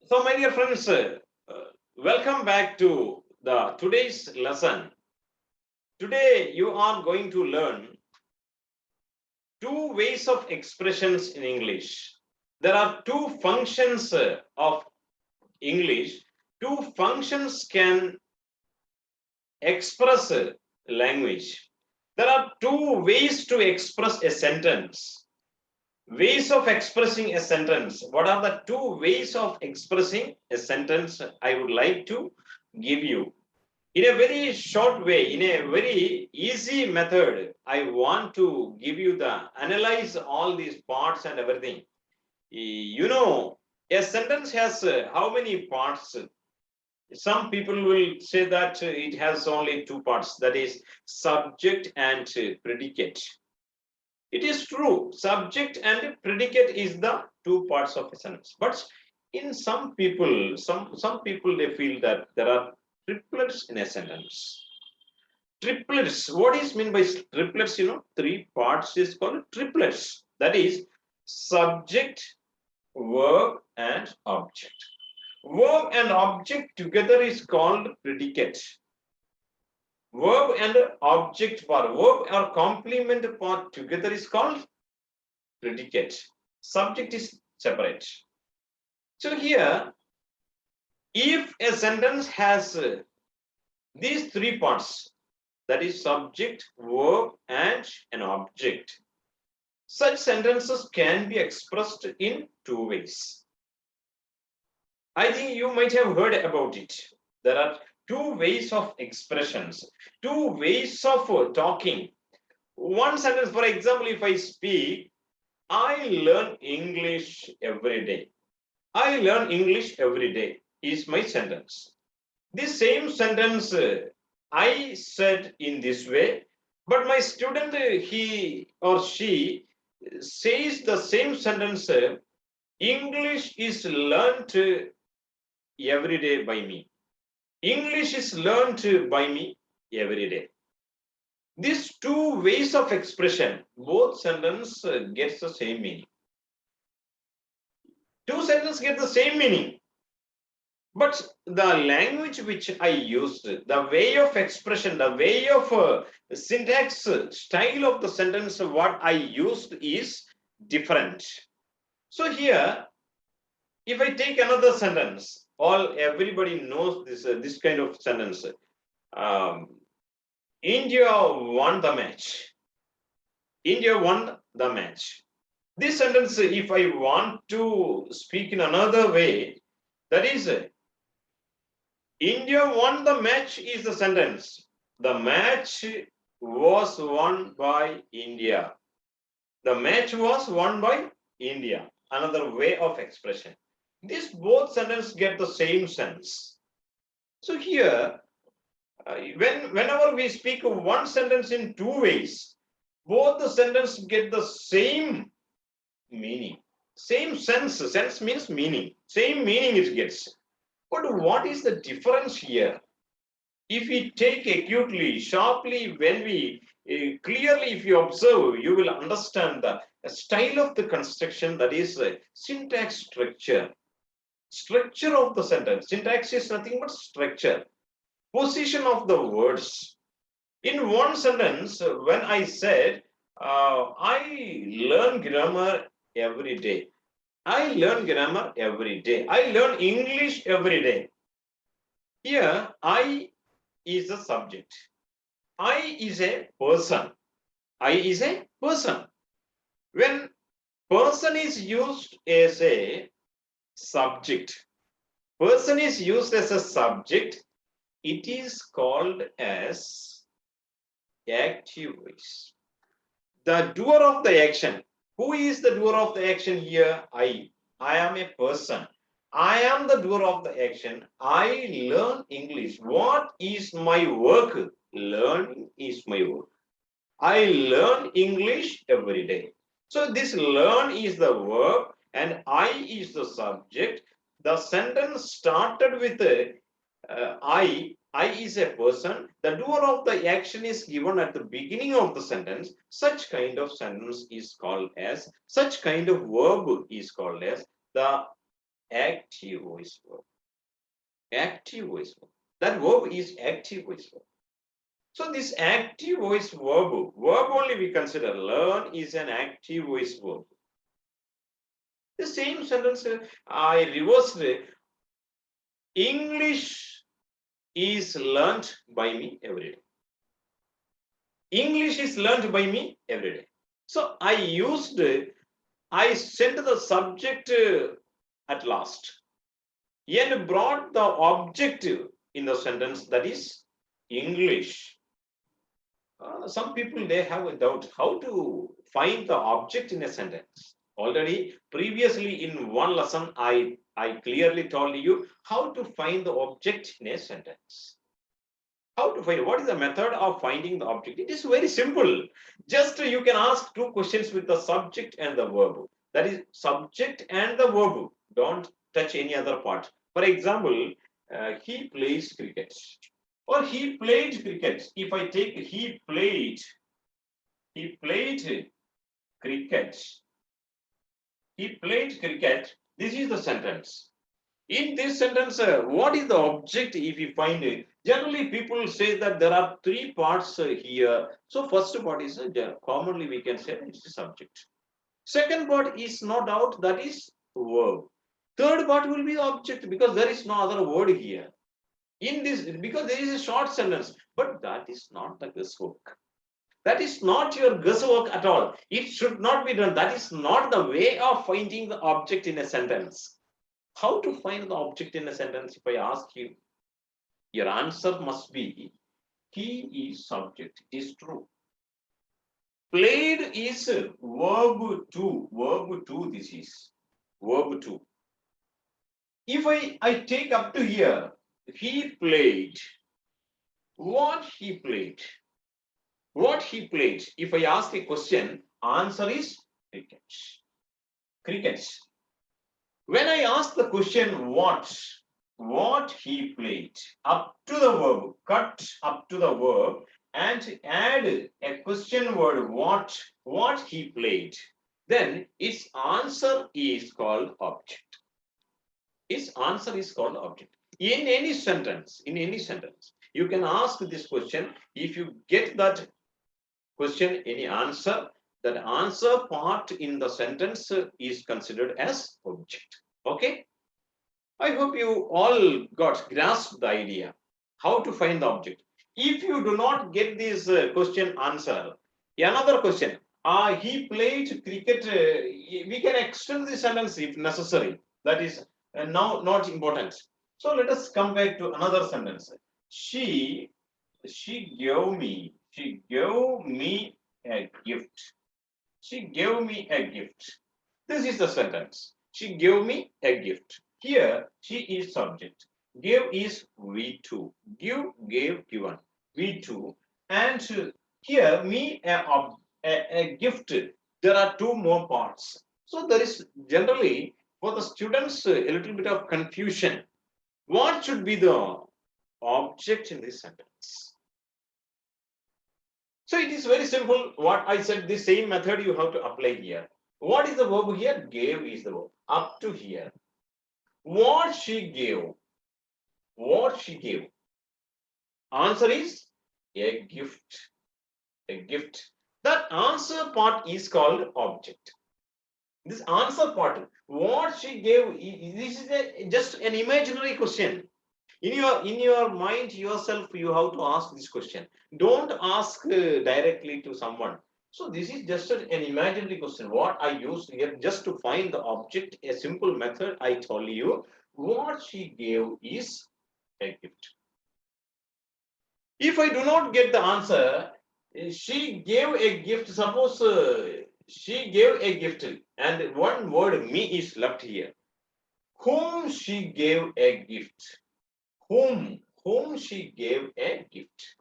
So, my dear friends, welcome back to the today's lesson. Today, you are going to learn two ways of expressions in English. There are two functions of English. Two functions can express language. There are two ways to express a sentence. Ways of expressing a sentence. What are the two ways of expressing a sentence I would like to give you? In a very short way, in a very easy method, I want to give you the analyze all these parts and everything. You know, a sentence has how many parts? Some people will say that it has only two parts, that is subject and predicate. It is true, subject and predicate is the two parts of a sentence. But in some people, some people they feel that there are triplets in a sentence. Triplets. What is meant by triplets? You know, three parts is called triplets. That is subject, verb, and object. Verb and object together is called predicate. Verb and object part, verb or complement part together is called predicate. Subject is separate. So here, if a sentence has these three parts, that is subject, verb, and an object, such sentences can be expressed in two ways. I think you might have heard about it. There are two ways of expressions, two ways of talking. One sentence, for example, if I speak, I learn English every day. I learn English every day is my sentence. This same sentence I said in this way, but my student, he or she says the same sentence, English is learnt every day by me. English is learnt by me every day. These two ways of expression, both sentence gets the same meaning. Two sentences get the same meaning. But the language which I used, the way of expression, the way of syntax, style of the sentence, what I used is different. So here, if I take another sentence, everybody knows this kind of sentence. Um, India won the match. India won the match. This sentence, if I want to speak in another way, that is, India won the match is the sentence. The match was won by India. The match was won by India. Another way of expression. These both sentences get the same sense. So here, whenever we speak of one sentence in two ways, both the sentences get the same meaning, same sense. Sense means meaning. Same meaning it gets. But what is the difference here? If we take acutely, sharply, when we clearly, if you observe, you will understand the style of the construction, that is syntax structure. Structure of the sentence. Syntax is nothing but structure. Position of the words. In one sentence, when I said, I learn grammar every day. I learn grammar every day. I learn English every day. Here, I is the subject. I is a person. I is a person. When person is used as a subject, person is used as a subject, it is called as active voice. The doer of the action. Who is the doer of the action here? I. I am a person. I am the doer of the action. I learn English. What is my work? Learning is my work. I learn English every day. So this learn is the verb and I is the subject. The sentence started with I. I is a person. The doer of the action is given at the beginning of the sentence. Such kind of sentence is called as, such kind of verb is called as the active voice verb. Active voice verb. That verb is active voice verb. So this active voice verb only we consider. Learn is an active voice verb. The same sentence I reversed. English is learnt by me every day. English is learnt by me every day. So I sent the subject at last and brought the objective in the sentence, that is English. Some people, they have a doubt how to find the object in a sentence. Already previously in one lesson, I clearly told you how to find the object in a sentence. How to find, what is the method of finding the object? It is very simple. Just you can ask two questions with the subject and the verb. That is subject and the verb. Don't touch any other part. For example, he plays cricket. Or he played cricket. If I take he played cricket. He played cricket. This is the sentence. In this sentence, what is the object if you find it? Generally, people say that there are three parts here. So first part is commonly we can say it's the subject. Second part is no doubt that is verb. Third part will be the object because there is no other word here. In this, because there is a short sentence, but that is not the guesswork. That is not your guesswork at all. It should not be done. That is not the way of finding the object in a sentence. How to find the object in a sentence? If I ask you, your answer must be he is subject. It is true. Played is verb two. Verb two. This is verb two. If I take up to here, he played. What he played? What he played? If I ask a question, answer is cricket. Cricket. When I ask the question what he played, up to the verb, cut up to the verb and add a question word what he played, then its answer is called object. Its answer is called object. In any sentence, you can ask this question. If you get that question, any answer, that answer part in the sentence is considered as object. Okay? I hope you all got grasped the idea how to find the object. If you do not get this question answer, another question. He played cricket. We can extend the sentence if necessary. That is now not important. So let us come back to another sentence. She gave me a gift. She gave me a gift. This is the sentence. She gave me a gift. Here, she is subject. Give is V2. Give, gave, given. V2. And here, me a gift. There are two more parts. So there is generally for the students a little bit of confusion. What should be the object in this sentence? So it is very simple. What I said, the same method you have to apply here. What is the verb here? Gave is the verb. Up to here. What she gave. What she gave. Answer is a gift. A gift. That answer part is called object. This answer part, what she gave, this is just an imaginary question. In your mind yourself, you have to ask this question. Don't ask directly to someone. So this is just an imaginary question. What I used here just to find the object, a simple method I told you. What she gave is a gift. If I do not get the answer, she gave a gift. Suppose she gave a gift and one word me is left here. Whom she gave a gift? Whom she gave a gift?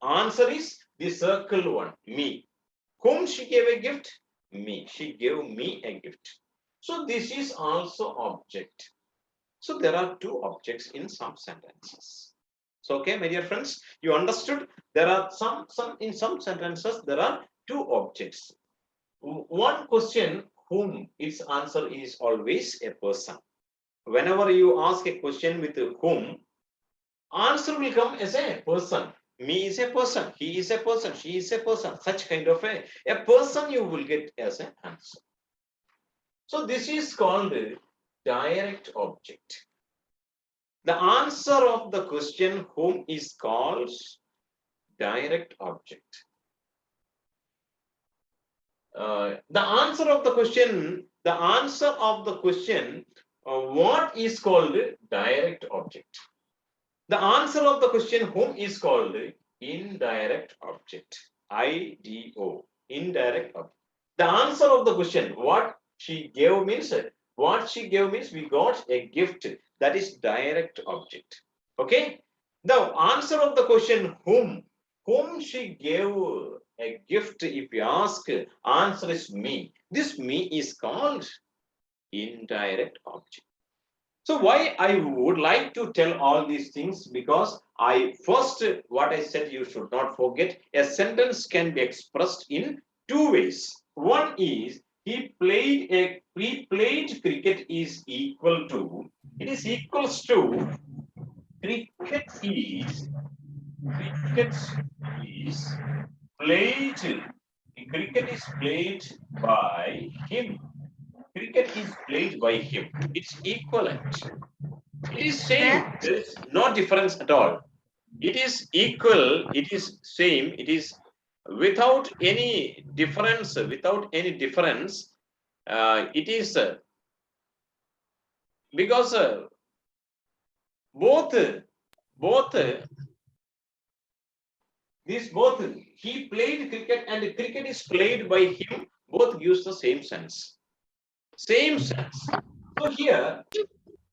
Answer is the circle one, me. Whom she gave a gift? Me. She gave me a gift. So this is also object. So there are two objects in some sentences. So okay, my dear friends, you understood there are some in some sentences there are two objects. One question, whom, its answer is always a person. whenever you ask a question with whom, answer will come as a person. Me is a person, he is a person, she is a person, such kind of a person you will get as an answer. So this is called direct object. The answer of the question whom is called direct object. The answer of the question what is called direct object. The answer of the question whom is called indirect object. IDO, indirect object. The answer of the question what she gave means we got a gift, that is direct object. Okay. The answer of the question whom she gave a gift, if you ask, answer is me. This me is called indirect object. So why I would like to tell all these things, because what I said you should not forget, a sentence can be expressed in two ways. One is he played cricket is equal to, it is equals to cricket is played, cricket is played by him. Cricket is played by him. It's equivalent. It is same. There is no difference at all. It is equal. It is same. It is without any difference. Without any difference. It is because both he played cricket and cricket is played by him. Both gives the same sense. Same sense. So here.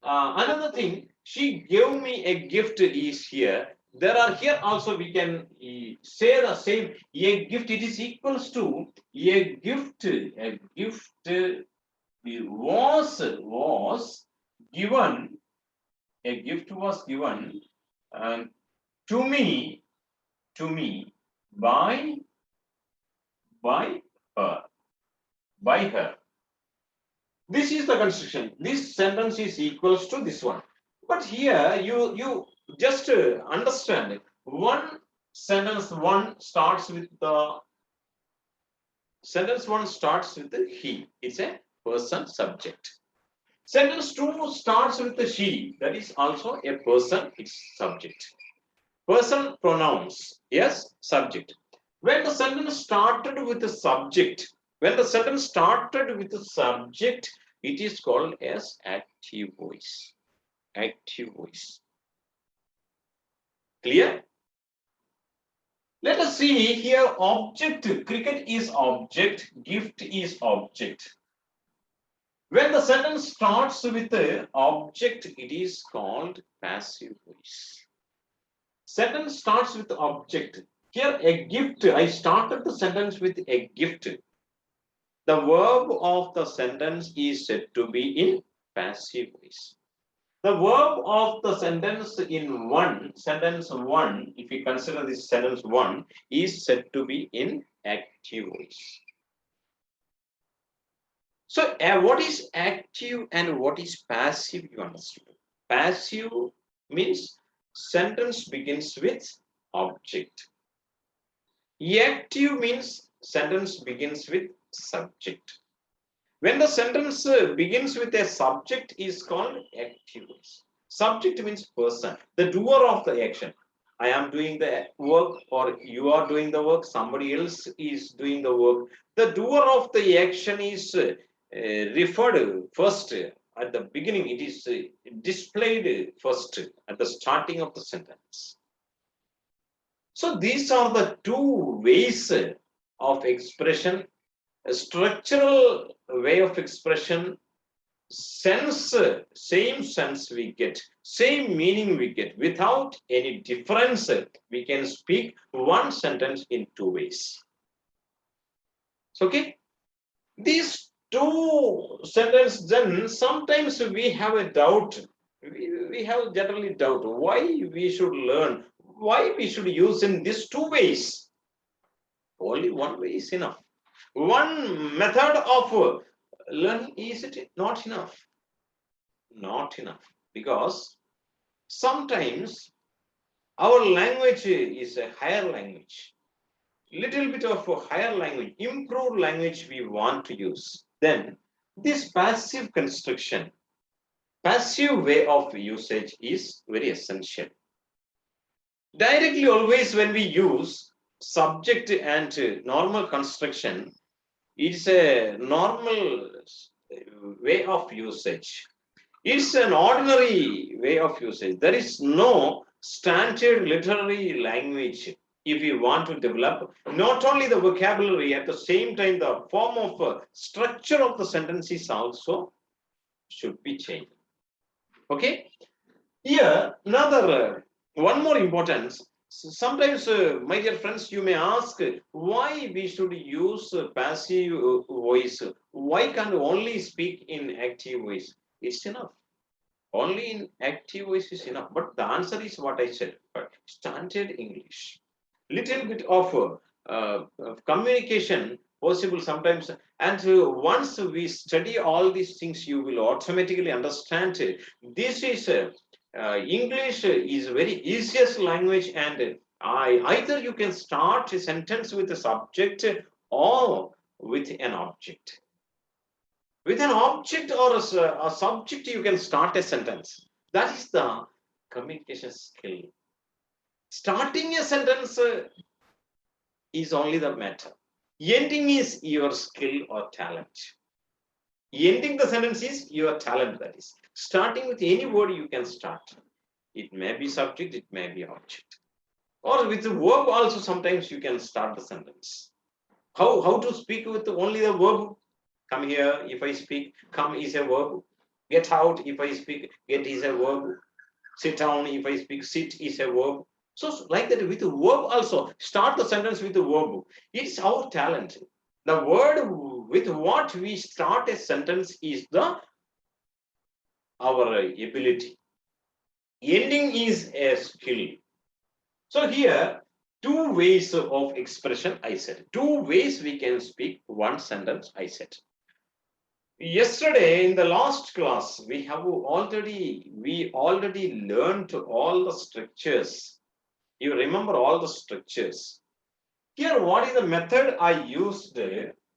Another thing, she gave me a gift is here. There are here also we can say the same. A gift, it is equals to a gift. A gift was given. A gift was given to me by her. By her. This is the construction. This sentence is equals to this one. But here you just understand it. Sentence one starts with the he. It's a person subject. Sentence two starts with the she. That is also a person. It's subject. Person pronouns. Yes, subject. When the sentence started with the subject, it is called as active voice. Active voice. Clear? Let us see here. Object. Cricket is object. Gift is object. When the sentence starts with the object, it is called passive voice. Sentence starts with object. Here, a gift. I started the sentence with a gift. The verb of the sentence is said to be in passive voice. The verb of the sentence in sentence one, if you consider this sentence one, is said to be in active voice. So, what is active and what is passive, you understand? Passive means sentence begins with object. Active means sentence begins with subject. When the sentence begins with a subject is called active voice. Subject means person, the doer of the action. I am doing the work or you are doing the work, somebody else is doing the work. The doer of the action is referred first at the beginning. It is displayed first at the starting of the sentence. So these are the two ways of expression. A structural way of expression, sense, same sense we get, same meaning we get, without any difference. We can speak one sentence in two ways. Okay, these two sentences, then sometimes we have a doubt. We have generally doubt why we should learn, why we should use in these two ways. Only one way is enough. One method of learning, is it not enough? Not enough, because sometimes our language is a higher language, little bit of a higher language, improved language we want to use. Then this passive way of usage is very essential. Directly, always when we use subject and normal construction, it's a normal way of usage. It's an ordinary way of usage. There is no standard literary language if you want to develop not only the vocabulary, at the same time the form of structure of the sentences also should be changed. Okay, here another one more importance. Sometimes, my dear friends, you may ask why we should use passive voice. Why can't only speak in active voice? It's enough. Only in active voice is enough. But the answer is what I said. But standard English, little bit of communication possible sometimes. And once we study all these things, you will automatically understand this is English is very easiest language, and either you can start a sentence with a subject or with an object. With an object or a subject, you can start a sentence. That is the communication skill. Starting a sentence is only the matter. Ending is your skill or talent. Ending the sentence is your talent, that is. Starting with any word you can start. It may be subject, it may be object. Or with the verb also, sometimes you can start the sentence. How to speak with only the verb? Come here, if I speak, come is a verb. Get out, if I speak, get is a verb. Sit down, if I speak, sit is a verb. So like that with the verb also, start the sentence with the verb. It's our talent. The word with what we start a sentence is our ability. Ending is a skill. So here, two ways of expression I said. Two ways we can speak one sentence I said. Yesterday in the last class, we already learned all the structures. You remember all the structures. Here, what is the method I used?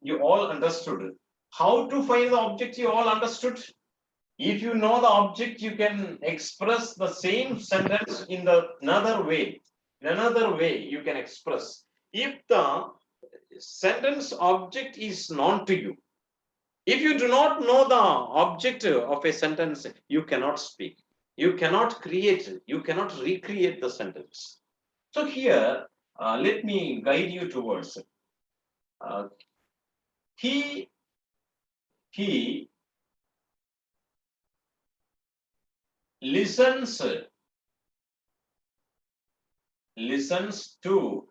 You all understood. How to find the object, you all understood. If you know the object, you can express the same sentence in another way. In another way, you can express. If the sentence object is known to you, if you do not know the object of a sentence, you cannot speak. You cannot create, you cannot recreate the sentence. So here, let me guide you towards it. He listens to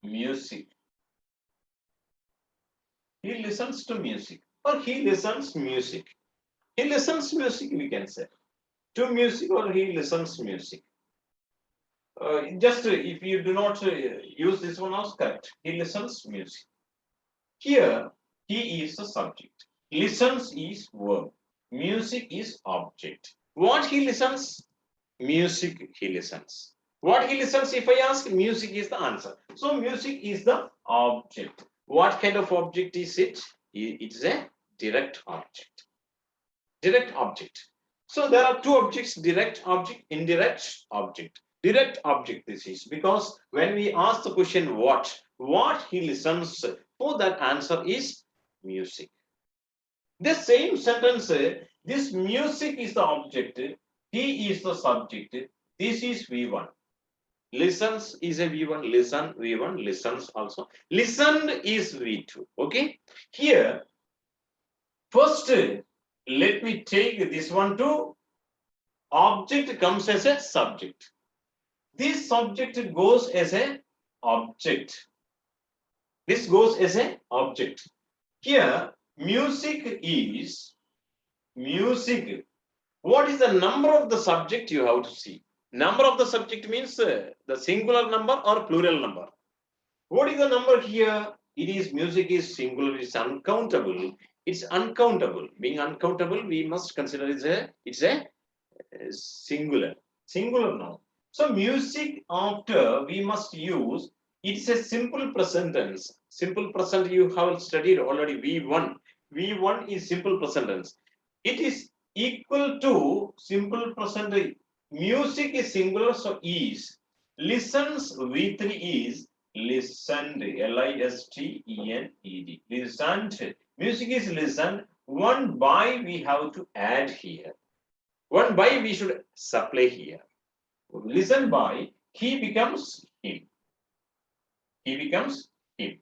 music. He listens to music, or he listens music. He listens music, we can say. To music, or he listens music. Just if you do not use this one as correct, he listens music. Here, he is the subject. Listens is verb. Music is object. What he listens? Music he listens. What he listens, if I ask, music is the answer. So music is the object. What kind of object is it? It's a direct object. Direct object. So there are two objects, direct object, indirect object. Direct object this is, because when we ask the question what he listens for, that answer is music. This same sentence, this music is the object, he is the subject, this is V1. Listens is a V1, listen, V1, listens also. Listened is V2. Okay. Here, first, let me take this one too. Object comes as a subject. This subject goes as a object. This goes as a object. Here, music is music. What is the number of the subject you have to see? Number of the subject means the singular number or plural number. What is the number here? It is music is singular, is uncountable. It's uncountable. Being uncountable, we must consider it's a singular. Singular noun. So music after we must use, it's a simple present tense. Simple present you have studied already. V1. V1 is simple present tense. It is equal to simple present. Music is singular, so is. Listens V3 is listened. Listened. Listened. Music is listened. One by we have to add here. One by we should supply here. Listen by, he becomes him. He becomes him.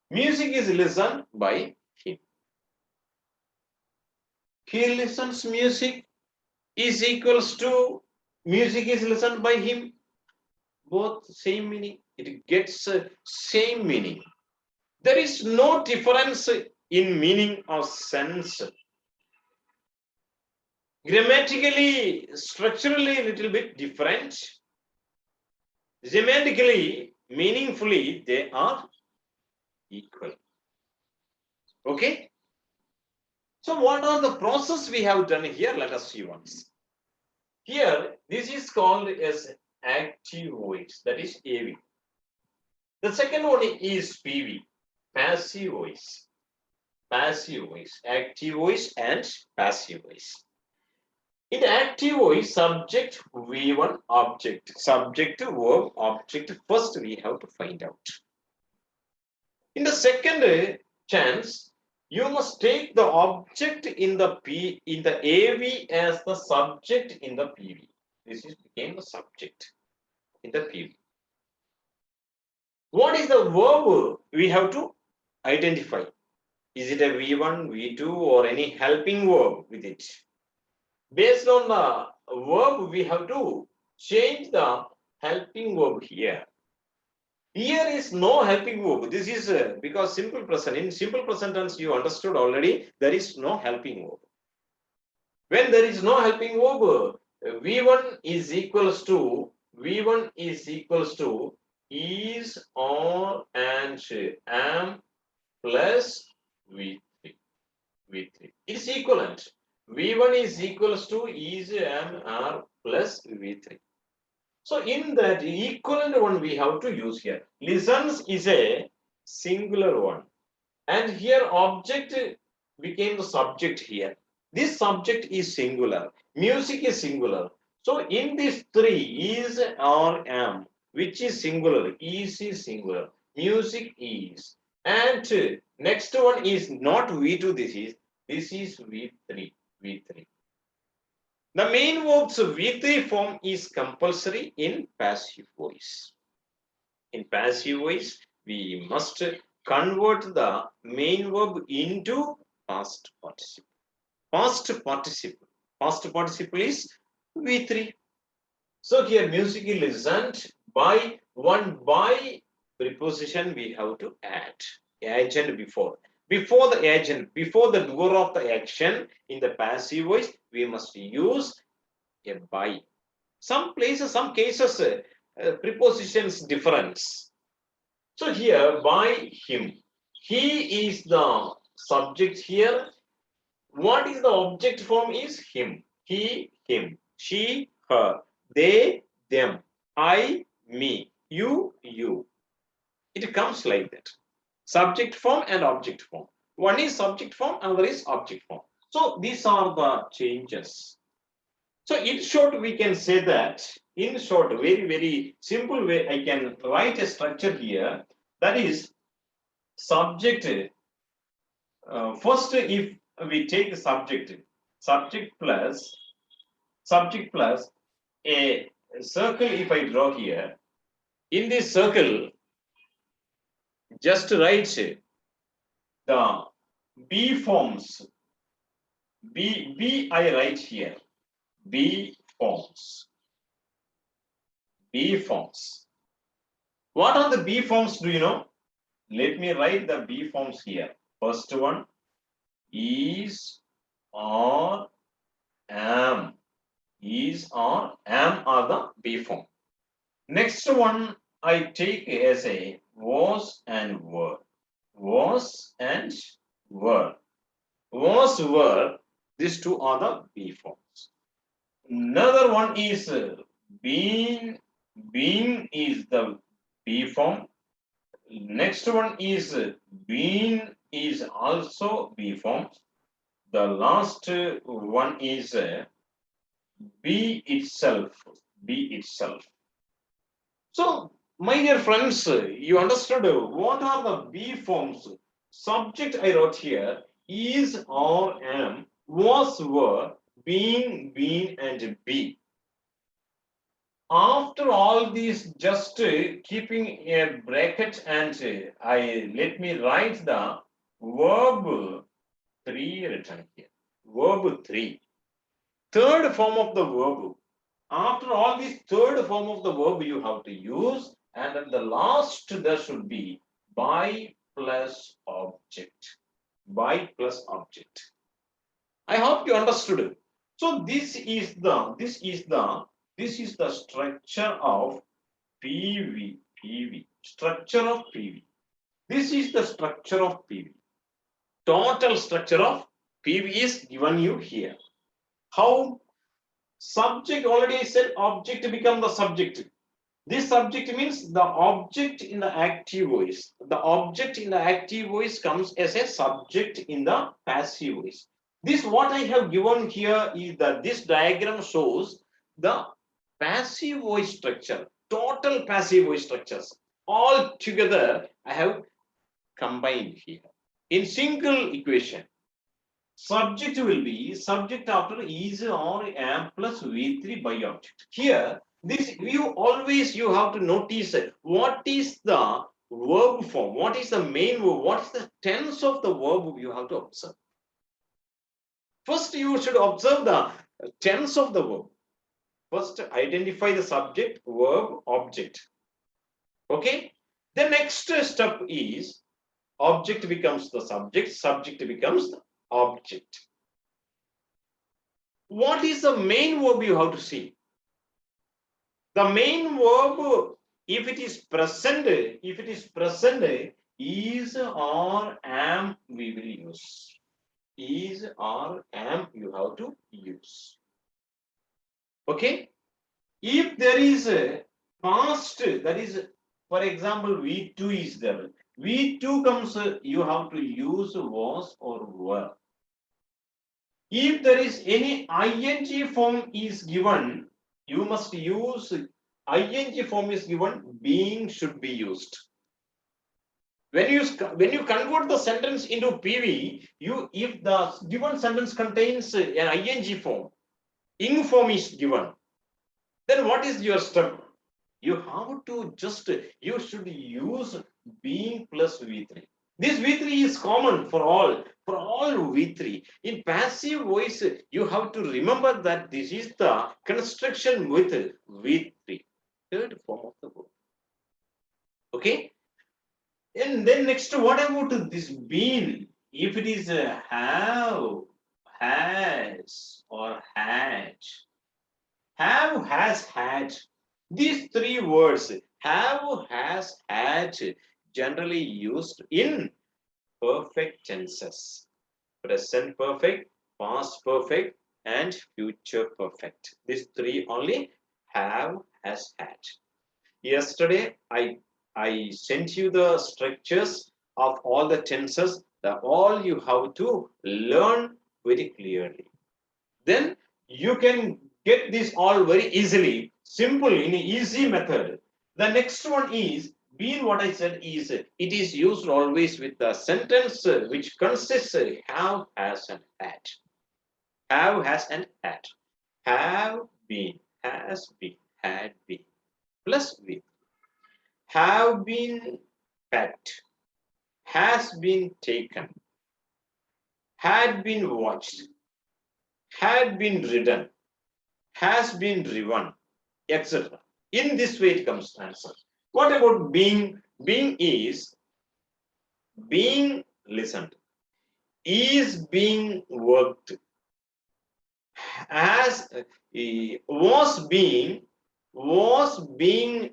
Music is listened by him. He listens music is equals to music is listened by him. Both same meaning. It gets same meaning. There is no difference in meaning or sense. Grammatically, structurally, a little bit different. Semantically, meaningfully, they are equal. Okay. So what are the process we have done here? Let us see once. Here, this is called as active voice, that is AV. The second one is PV, passive voice. Passive voice, active voice and passive voice. In active voice, subject V1 object, subject verb object. First, we have to find out. In the second chance, you must take the object in the AV as the subject in the PV. This is became the subject in the PV. What is the verb we have to identify? Is it a V1, V2, or any helping verb with it? Based on the verb, we have to change the helping verb here. Here is no helping verb. This is because simple present. In simple present tense, you understood already, there is no helping verb. When there is no helping verb, V1 is equals to is, or, and, am plus V3. V3. It's equivalent. V1 is equals to is, am, are plus V3. So in that equivalent one we have to use here. Listens is a singular one. And here object became the subject here. This subject is singular. Music is singular. So in these three, is, or, am, which is singular, is singular, music is. And next one is not V2, this is V3. V3. The main verbs V3 form is compulsory in passive voice. In passive voice, we must convert the main verb into past participle. Past participle is V3. So here music is listened by, one by preposition we have to add agent before. Before the agent, before the doer of the action in the passive voice, we must use a by. Some places, some cases, prepositions difference. So here, by him, he is the subject here. What is the object form is him. He, him. She, her. They, them. I, me. You, you. It comes like that. Subject form and object form. One is subject form, another is object form. So these are the changes. So in short, we can say that, in short, very, very simple way, I can write a structure here. That is subject. First, if we take the subject plus a circle, if I draw here, in this circle, just write the B forms. B I write here. B forms. B forms. What are the B forms? Do you know? Let me write the B forms here. First one is, or, am. Is, or, am are the B form. Next one I take as a was and were. Was and were. was, were. These two are the be forms. Another one is been. Being is the be form. Next one is been is also be form. The last one is be itself. Be itself. So, my dear friends, you understood what are the be forms? Subject I wrote here is, or, am, was, were, being, been, and be. After all these, just keeping a bracket and let me write the verb 3 written here. Verb 3. Third form of the verb. After all this, third form of the verb you have to use, and at the last there should be by plus object. By plus object. I hope you understood. So this is the structure of PV. Structure of PV. This is the structure of PV. Total structure of PV is given you here. How? Subject, already said object become the subject. This subject means the object in the active voice. The object in the active voice comes as a subject in the passive voice. This what I have given here is that this diagram shows the passive voice structure, total passive voice structures. All together I have combined here in single equation. Subject will be subject after is or am plus V3 by object. Here, this you have to notice what is the verb form, what is the main verb, what is the tense of the verb you have to observe. First, you should observe the tense of the verb. First, identify the subject, verb, object. Okay. The next step is object becomes the subject becomes the object. What is the main verb you have to see? The main verb, if it is present, is or am we will use. Is or am you have to use. Okay? If there is a past, that is, for example, V2 is there. V2 comes, you have to use was or were. If there is any ing form is given, you must use ing form is given, being should be used. When you convert the sentence into PV, if the given sentence contains an ing form, ing form is given, then what is your step? You have to you should use being plus V3. This V3 is common for all V3. In passive voice, you have to remember that this is the construction with V3, third form of the verb. Okay? And then next, what about this been? If it is have, has, or had. Have, has, had. These three words, have, has, had, generally used in perfect tenses. Present perfect, past perfect, and future perfect. These three only have, has, had. Yesterday, I sent you the structures of all the tenses, all you have to learn very clearly. Then you can get this all very easily, simple, in an easy method. The next one is, been, what I said is, it is used always with the sentence which consists have, has, and had. Have, has, and had. Have been, has been, had been, plus with. Have been packed, has been taken, had been watched, had been ridden, has been driven, etc. In this way it comes to answer. What about being? Being is being listened, is being worked, as was being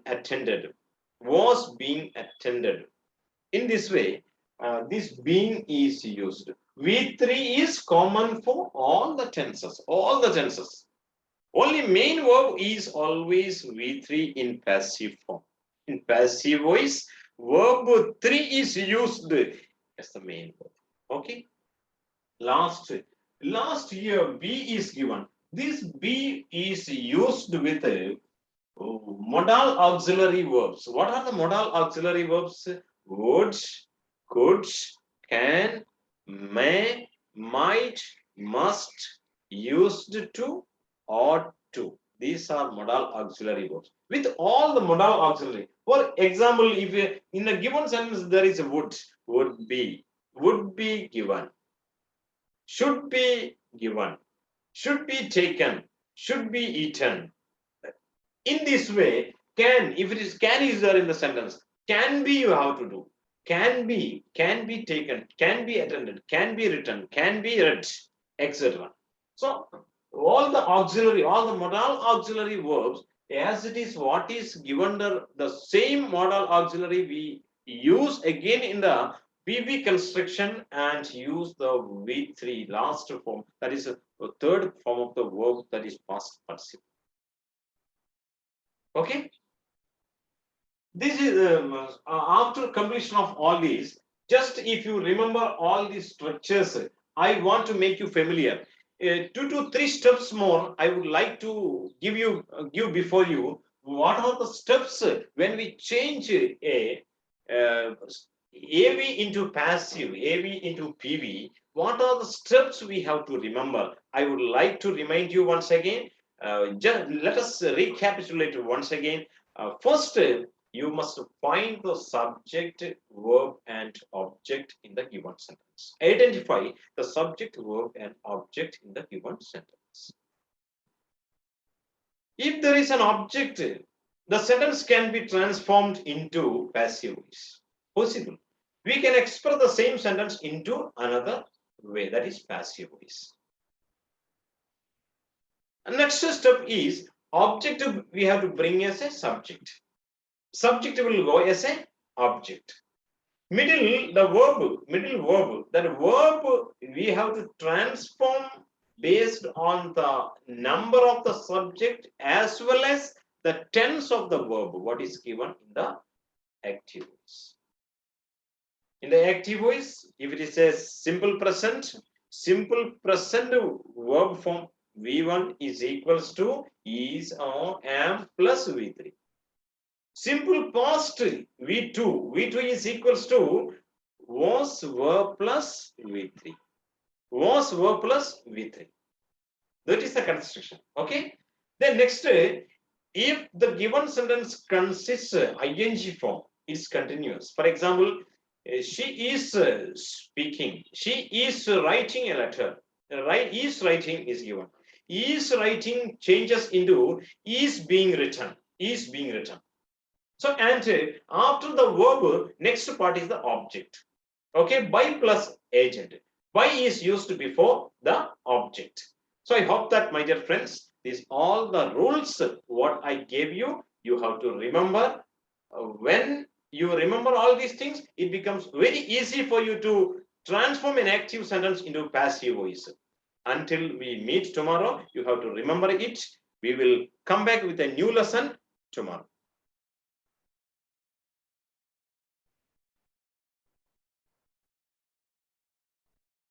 attended, was being attended. In this way, this being is used. V3 is common for all the tenses. All the tenses. Only main verb is always V3 in passive form. In passive voice, verb 3 is used as the main verb. Okay. Last year B is given. This B is used with modal auxiliary verbs. What are the modal auxiliary verbs? Would, could, can, may, might, must, used to, ought to. These are modal auxiliary verbs. With all the modal auxiliary. For example, if in a given sentence there is a would be given, should be given, should be taken, should be eaten. In this way, can, if it is can is there in the sentence, can be you have to do. Can be taken, can be attended, can be written, can be read, etc. So all the auxiliary, all the modal auxiliary verbs, as it is what is given the same modal auxiliary we use again in the VB construction and use the V3 last form, that is a third form of the verb, that is past participle. Okay. This is after completion of all these, just if you remember all these structures, I want to make you familiar. 2 to 3 steps more I would like to give before you. What are the steps when we change a AV into passive, AV into PV? What are the steps we have to remember? I would like to remind you once again. Just let us recapitulate once again. First, you must find the subject, verb, and object in the given sentence. Identify the subject, verb, and object in the given sentence. If there is an object, the sentence can be transformed into passive voice. Possible. We can express the same sentence into another way, that is passive voice. And next step is object we have to bring as a subject. Subject will go as an object. Middle verb, that verb we have to transform based on the number of the subject as well as the tense of the verb, what is given in the active voice. In the active voice, if it is a simple present verb form, V1 is equals to is or am plus V3. Simple past V2 is equals to was verb plus V3. Was verb plus V3. That is the construction. Okay. Then next, if the given sentence consists ing form, it's continuous. For example, she is speaking. She is writing a letter. Is writing is given. Is writing changes into is being written. Is being written. So, and after the verb, next part is the object. Okay, by plus agent. By is used before the object. So, I hope that, my dear friends, these all the rules what I gave you, you have to remember. When you remember all these things, it becomes very easy for you to transform an active sentence into passive voice. Until we meet tomorrow, you have to remember it. We will come back with a new lesson tomorrow.